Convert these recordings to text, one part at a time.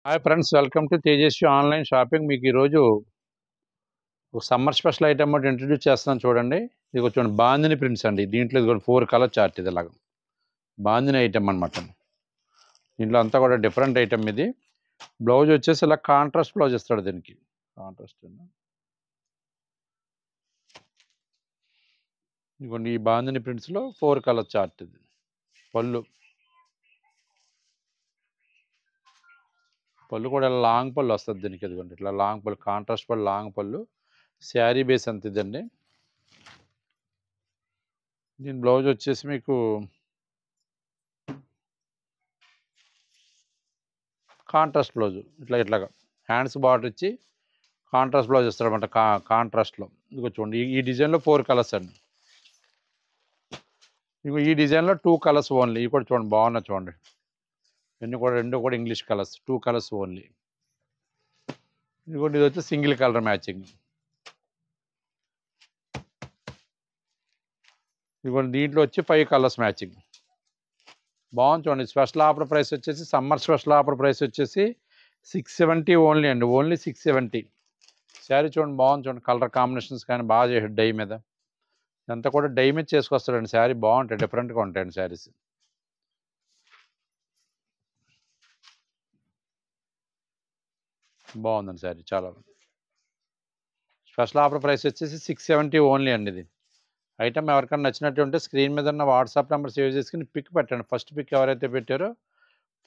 Hi friends, welcome to Tejaswi online shopping. మీకు ఈరోజు ఒక సమ్మర్ స్పెషల్ ఐటమ్ ఒకటి ఇంట్రడ్యూస్ చేస్తున్నాను చూడండి. ఇది చూడండి, బాందిని ప్రింట్స్ అండి. దీంట్లో ఇది 4 కలర్ చార్ట్. ఇది ఇలాగ బాందిని ఐటమ్ అనమాట. దీంట్లో అంతా కూడా డిఫరెంట్ ఐటమ్. ఇది బ్లౌజ్ వచ్చేసి ఇలా కాంట్రాస్ట్ బ్లౌజ్ ఇస్తాడు. దీనికి కాంట్రాస్ట్ ఇదిగోండి. ఈ బాందిని ప్రింట్స్లో 4 కలర్ చార్ట్. ఇది పళ్ళు కూడా ఇలా లాంగ్ పళ్ళు వస్తుంది దీనికి. ఇదిగోండి, ఇట్లా లాంగ్ పళ్ళు, కాంట్రాస్ట్ పళ్ళు, లాంగ్ పళ్ళు. శారీ బేస్ అంత ఇదండి. దీని బ్లౌజ్ వచ్చేసి మీకు కాంట్రాస్ట్ బ్లౌజ్ ఇట్లాగా హ్యాండ్స్ బార్డర్ ఇచ్చి కాంట్రాస్ట్ బ్లౌజ్ ఇస్తారనమాట. కాంట్రాస్ట్లో ఇదిగో చూడండి. ఈ డిజైన్లో 4 కలర్స్ అండి. ఇగో ఈ డిజైన్లో 2 కలర్స్ ఓన్లీ. ఇవి కూడా చూడండి, బాగున్నాయి చూడండి. రెండు కూడా ఇంగ్లీష్ కలర్స్, 2 కలర్స్ ఓన్లీ. ఇది వచ్చి సింగిల్ కలర్ మ్యాచింగ్. ఇదిగోండి, దీంట్లో వచ్చి 5 కలర్స్ మ్యాచింగ్. బాగుంది చూడండి. స్పెషల్ ఆఫర్ ప్రైస్ వచ్చేసి, సమ్మర్ స్పెషల్ ఆఫర్ ప్రైస్ వచ్చేసి 670 ఓన్లీ అండి. ఓన్లీ 670. శారీ చూడండి, బాగుంది చూడండి. కలర్ కాంబినేషన్స్ కానీ బాగా చేసాడు. డై మీద ఇదంతా కూడా డై మీద చేసుకొస్తాడండి. శారీ బాగుంటాయి, డిఫరెంట్గా ఉంటాయండి శారీస్. బాగుందండి శారీ, చాలా. స్పెషల్ ఆఫర్ ప్రైస్ వచ్చేసి 670 ఓన్లీ అండి. ఇది ఐటమ్ ఎవరికైనా నచ్చినట్టు ఉంటే స్క్రీన్ మీద ఉన్న వాట్సాప్ నెంబర్ సేవ్ చేసుకుని పిక్ పెట్టండి. ఫస్ట్ పిక్ ఎవరైతే పెట్టారో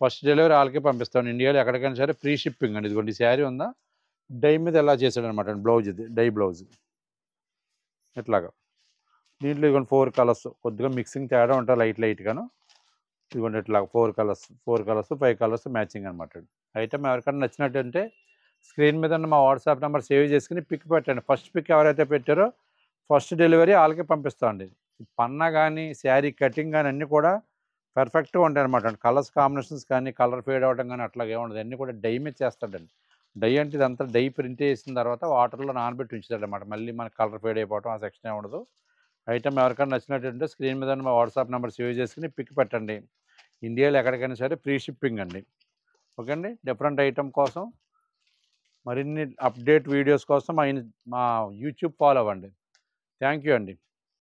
ఫస్ట్ డెలివరీ వాళ్ళకి పంపిస్తాను. ఇండియాలో ఎక్కడికైనా సరే ఫ్రీ షిప్పింగ్ అండి. ఇదిగోండి, శారీ ఉందా, డై మీద ఎలా చేశాడనమాట బ్లౌజ్. ఇది డై బ్లౌజ్ ఇట్లాగా. దీంట్లో ఇదిగోండి 4 కలర్స్, కొద్దిగా మిక్సింగ్ తేడా ఉంటుంది లైట్గాను. ఇదిగోండి ఇట్లా 4 కలర్స్, 5 కలర్స్ మ్యాచింగ్ అనమాట. ఐటమ్ ఎవరికైనా నచ్చినట్టు అంటే స్క్రీన్ మీద ఉన్న మా వాట్సాప్ నెంబర్ సేవ్ చేసుకుని పిక్ పెట్టండి. ఫస్ట్ పిక్ ఎవరైతే పెట్టారో ఫస్ట్ డెలివరీ వాళ్ళకి పంపిస్తామండి. పన్నా కానీ శారీ కటింగ్ కానీ అన్నీ కూడా పర్ఫెక్ట్గా ఉంటాయి అనమాట. కలర్స్ కాంబినేషన్స్ కానీ కలర్ ఫేడ్ అవ్వడం కానీ అట్లాగే ఉండదు. అన్నీ కూడా డై మీద చేస్తాడండి. డై అంటే ఇదంతా డై ప్రింట్ వేసిన తర్వాత వాటర్లో నానబెట్టి ఉంచుతాడు అనమాట. మళ్ళీ మనకి కలర్ ఫేడ్ అయిపోవడం ఆ సెక్షన్ ఉండదు. ఐటమ్ ఎవరికైనా నచ్చినట్టుంటే స్క్రీన్ మీద మా వాట్సాప్ నెంబర్ సేవ్ చేసుకుని పిక్ పెట్టండి. ఇండియాలో ఎక్కడికైనా సరే ఫ్రీ షిప్పింగ్ అండి. ఓకే అండి. డిఫరెంట్ ఐటమ్ కోసం మరిన్ని అప్డేట్ వీడియోస్ కోసం మా యూట్యూబ్ ఫాలో అవ్వండి. థ్యాంక్ యూ అండి.